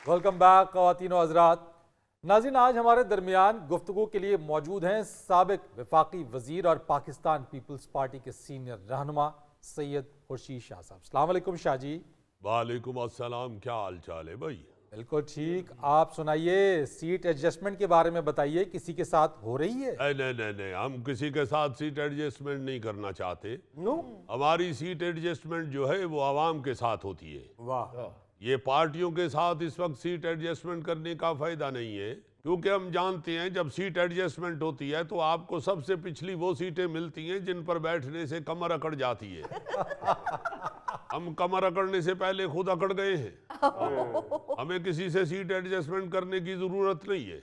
Welcome back ख़वातीन और हज़रात। नाज़रीन, आज हमारे दरमियान गुफ्तगू के लिए मौजूद हैं साबिक वफाकी वज़ीर और पाकिस्तान पीपल्स पार्टी के सीनियर रहनुमा सैयद खुर्शीद शाह साहब। अस्सलाम वालेकुम शाह जी। वालेकुम अस्सलाम, क्या हाल चाल है भाई? बिल्कुल ठीक, आप सुनाइए। सीट एडजस्टमेंट के बारे में बताइए, किसी के साथ हो रही है? नहीं, हम किसी के साथ सीट एडजस्टमेंट नहीं करना चाहते। हमारी सीट एडजस्टमेंट जो है वो आवाम के साथ होती है। वाह। ये पार्टियों के साथ इस वक्त सीट एडजस्टमेंट करने का फायदा नहीं है, क्योंकि हम जानते हैं जब सीट एडजस्टमेंट होती है तो आपको सबसे पिछली वो सीटें मिलती हैं जिन पर बैठने से कमर अकड़ जाती है। हम कमर अकड़ने से पहले खुद अकड़ गए हैं। हमें किसी से सीट एडजस्टमेंट करने की जरूरत नहीं है।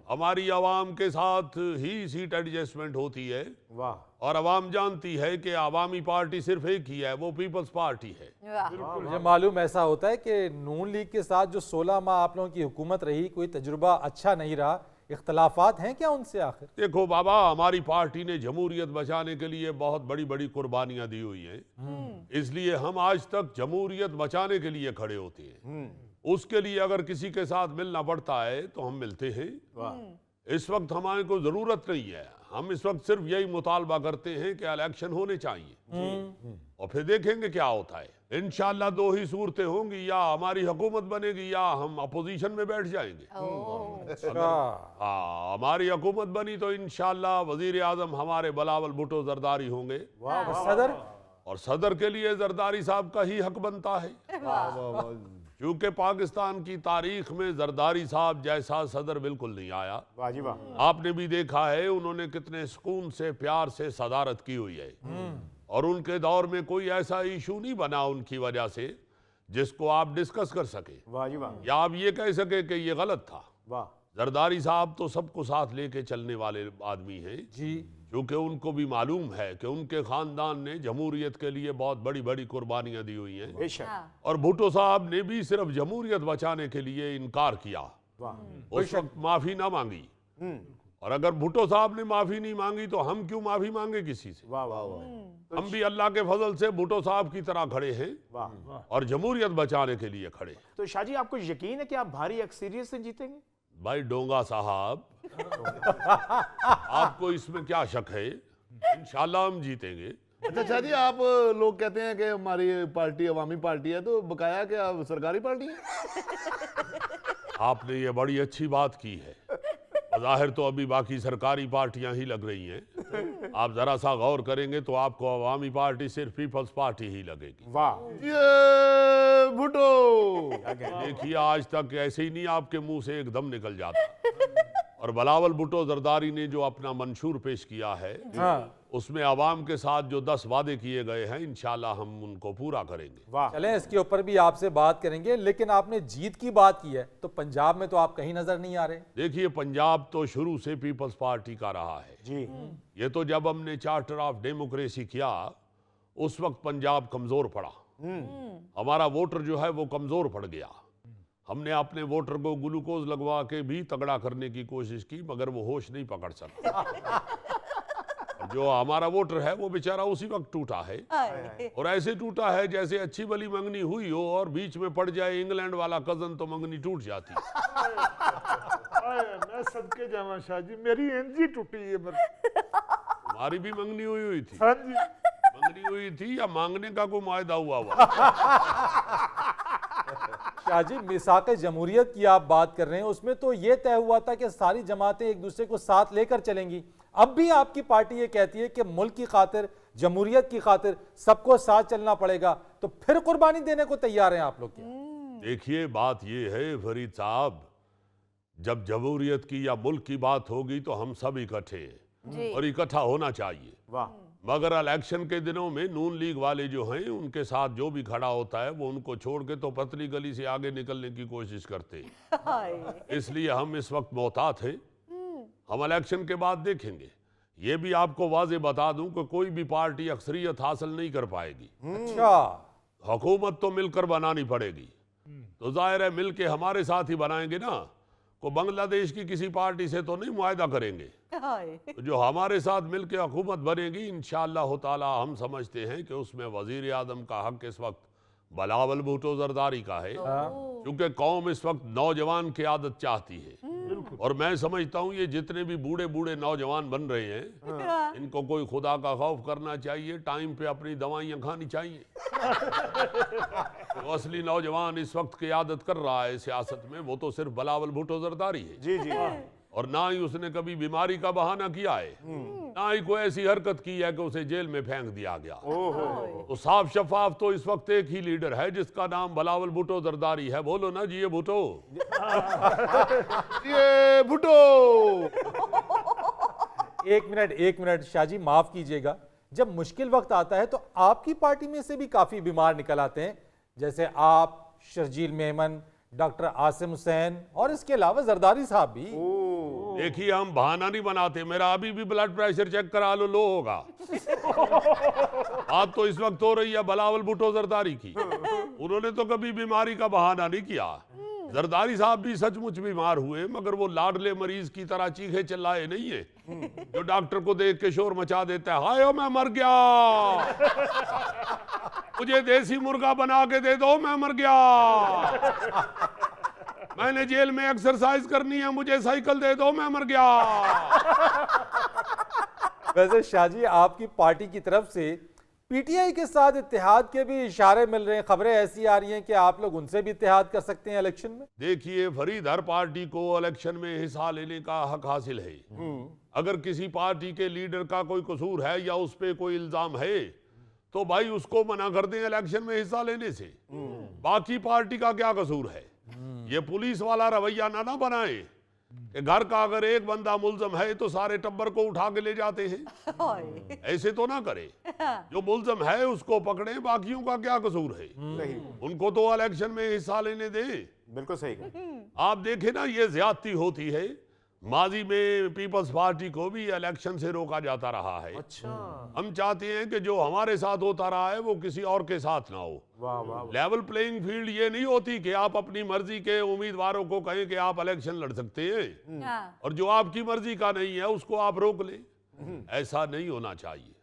हमारी आवाम के साथ ही सीट एडजस्टमेंट होती है। वाह। और आवाम जानती है कि आवामी पार्टी सिर्फ एक ही है, वो पीपल्स पार्टी है। मुझे मालूम ऐसा होता है कि नून लीग के साथ जो 16 माह आप लोगों की हुकूमत रही, कोई तजुर्बा अच्छा नहीं रहा। इख्तलाफात हैं क्या उनसे आखिर? देखो बाबा, हमारी पार्टी ने जमहूरियत बचाने के लिए बहुत बड़ी बड़ी कुर्बानियां दी हुई हैं। इसलिए हम आज तक जमहूरियत बचाने के लिए खड़े होते हैं। उसके लिए अगर किसी के साथ मिलना पड़ता है तो हम मिलते हैं। इस वक्त हमारे को जरूरत नहीं है। हम इस वक्त सिर्फ यही मुतालबा करते हैं कि इलेक्शन होने चाहिए और फिर देखेंगे क्या होता है। इंशाल्लाह दो ही सूरतें होंगी, या हमारी हुकूमत बनेगी या हम अपोजिशन में बैठ जाएंगे। हाँ, हमारी हुकूमत बनी तो इंशाल्लाह वजीर आजम हमारे बिलावल भुट्टो जरदारी होंगे। सदर? और सदर के लिए जरदारी साहब का ही हक बनता है, क्योंकि पाकिस्तान की तारीख में जरदारी साहब जैसा सदर बिल्कुल नहीं आया। आपने भी देखा है उन्होंने कितने सुकून से प्यार से सदारत की हुई है, और उनके दौर में कोई ऐसा इशू नहीं बना उनकी वजह से जिसको आप डिस्कस कर सके या आप ये कह सके कि ये गलत था। जरदारी साहब तो सबको साथ लेके चलने वाले आदमी हैं जी, क्योंकि उनको भी मालूम है कि उनके खानदान ने जमहूरियत के लिए बहुत बड़ी बड़ी कुर्बानियां दी हुई हैं। और भुट्टो साहब ने भी सिर्फ जमहूरियत बचाने के लिए इनकार किया, उस वक्त माफी ना मांगी। और अगर भुट्टो साहब ने माफी नहीं मांगी तो हम क्यों माफी मांगे किसी से? हम भी अल्लाह के फजल से भुट्टो साहब की तरह खड़े हैं और जमहूरियत बचाने के लिए खड़े। तो शाह जी, आपको यकीन है कि आप भारी अक्सरियत से जीतेंगे? भाई डोंगा साहब, आपको इसमें क्या शक है? इंशाल्लाह हम जीतेंगे। अच्छा शाह जी, आप लोग कहते हैं कि हमारी पार्टी अवामी पार्टी है, तो बकाया क्या सरकारी पार्टी है? आपने ये बड़ी अच्छी बात की है। ज़ाहिर तो अभी बाकी सरकारी पार्टियां ही लग रही हैं। आप जरा सा गौर करेंगे तो आपको अवामी पार्टी सिर्फ पीपल्स पार्टी ही लगेगी। ये भुट्टो देखिए, आज तक ऐसे ही नहीं आपके मुंह से एकदम निकल जाता। और बिलावल भुट्टो जरदारी ने जो अपना मंशूर पेश किया है, उसमें आवाम के साथ जो 10 वादे किए गए हैं, इंशाल्लाह हम उनको पूरा करेंगे। चलें, इसके ऊपर भी आपसे बात करेंगे, लेकिन आपने जीत की बात की है तो पंजाब में तो आप कहीं नजर नहीं आ रहे। देखिए, पंजाब तो शुरू से पीपल्स पार्टी का रहा है जी। ये तो जब हमने चार्टर ऑफ डेमोक्रेसी किया उस वक्त पंजाब कमजोर पड़ा। हमारा वोटर जो है वो कमजोर पड़ गया। हमने अपने वोटर को ग्लूकोज लगवा के भी तगड़ा करने की कोशिश की, मगर वो होश नहीं पकड़ सकता। जो हमारा वोटर है वो बेचारा उसी वक्त टूटा है, और ऐसे टूटा है जैसे अच्छी भली मंगनी हुई हो और बीच में पड़ जाए इंग्लैंड वाला कजन तो मंगनी टूट जाती। मैं सदके जावा शाह जी, मेरी एनजी टूटी है। हमारी भी मंगनी हुई थी। हाँ जी, मंगनी हुई थी या मांगने का कोई मायदा हुआ? शाह जी, मिसाक जमहूरियत की आप बात कर रहे हैं, उसमें तो ये तय हुआ था कि सारी जमातें एक दूसरे को साथ लेकर चलेंगी। अब भी आपकी पार्टी ये कहती है कि मुल्क की खातिर, जमहूरियत की खातिर सबको साथ चलना पड़ेगा, तो फिर कुर्बानी देने को तैयार हैं आप लोग क्या? देखिए, बात ये है फरीद साहब, जब जमहूरियत की या मुल्क की बात होगी तो हम सब इकट्ठे हैं और इकट्ठा होना चाहिए। मगर इलेक्शन के दिनों में नून लीग वाले जो हैं उनके साथ जो भी खड़ा होता है वो उनको छोड़ के तो पतली गली से आगे निकलने की कोशिश करते हैं। इसलिए हम इस वक्त मोहतात हैं। हम इलेक्शन के बाद देखेंगे। ये भी आपको वाजे बता दूं कि कोई भी पार्टी अक्सरियत हासिल नहीं कर पाएगी। अच्छा, हुकूमत तो मिलकर बनानी पड़ेगी। तो जाहिर है मिल के हमारे साथ ही बनाएंगे ना, को बांग्लादेश की किसी पार्टी से तो नहीं मुआहदा करेंगे। तो जो हमारे साथ मिलकर हुकूमत बनेगी इंशाअल्लाह ताला, हम समझते हैं कि उसमें वजीर आजम का हक इस वक्त बिलावल भुट्टो जरदारी का है, क्योंकि कौम इस वक्त नौजवान की आदत चाहती है। और मैं समझता हूँ ये जितने भी बूढ़े बूढ़े नौजवान बन रहे हैं, इनको कोई खुदा का खौफ करना चाहिए, टाइम पे अपनी दवाइयाँ खानी चाहिए। तो असली नौजवान इस वक्त की आदत कर रहा है सियासत में, वो तो सिर्फ बिलावल भुट्टो जरदारी है। जी जी। और ना ही उसने कभी बीमारी का बहाना किया है, ना ही कोई ऐसी हरकत की है कि उसे जेल में फेंक दिया गया। तो साफ शफाफ तो इस वक्त एक ही लीडर है जिसका नाम बिलावल भुट्टो जरदारी है। बोलो ना जी ये भुट्टो। ये भुट्टो। एक मिनट शाहजी, माफ कीजिएगा, जब मुश्किल वक्त आता है तो आपकी पार्टी में से भी काफी बीमार निकल आते हैं, जैसे आप, शर्जील मेमन, डॉक्टर आसिम हुसैन और इसके अलावा जरदारी साहब भी। देखिए हम बहाना नहीं बनाते, मेरा अभी भी ब्लड प्रेशर चेक करा लो, लो होगा। बात तो इस वक्त हो रही है बिलावल भुट्टो जरदारी की। उन्होंने तो कभी बीमारी का बहाना नहीं किया। जरदारी साहब भी सचमुच बीमार हुए, मगर वो लाडले मरीज की तरह चीखे चिल्लाए नहीं है जो डॉक्टर को देख के शोर मचा देता है, हाय मैं मर गया, मुझे देसी मुर्गा बना के दे दो, मैं मर गया, मैंने जेल में एक्सरसाइज करनी है, मुझे साइकिल दे दो, मैं मर गया। वैसे शाहजी, आपकी पार्टी की तरफ से पीटीआई के साथ इत्तेहाद के भी इशारे मिल रहे हैं, खबरें ऐसी आ रही हैं कि आप लोग उनसे भी इत्तेहाद कर सकते हैं इलेक्शन में। देखिए फरीद, हर पार्टी को इलेक्शन में हिस्सा लेने का हक हासिल है। अगर किसी पार्टी के लीडर का कोई कसूर है या उस पर कोई इल्जाम है तो भाई उसको मना कर दें इलेक्शन में हिस्सा लेने से। बाकी पार्टी का क्या कसूर है? ये पुलिस वाला रवैया ना बनाए कि घर का अगर एक बंदा मुल्जम है तो सारे टब्बर को उठा के ले जाते हैं। ऐसे तो ना करे, जो मुल्जम है उसको पकड़े, बाकियों का क्या कसूर है? उनको तो इलेक्शन में हिस्सा लेने दें। बिल्कुल सही। आप देखें ना, ये ज्यादती होती है। माजी में पीपल्स पार्टी को भी इलेक्शन से रोका जाता रहा है। अच्छा। हम चाहते हैं कि जो हमारे साथ होता रहा है वो किसी और के साथ ना हो। वाह वाह। लेवल प्लेइंग फील्ड ये नहीं होती कि आप अपनी मर्जी के उम्मीदवारों को कहें कि आप इलेक्शन लड़ सकते हैं और जो आपकी मर्जी का नहीं है उसको आप रोक लें। ऐसा नहीं होना चाहिए।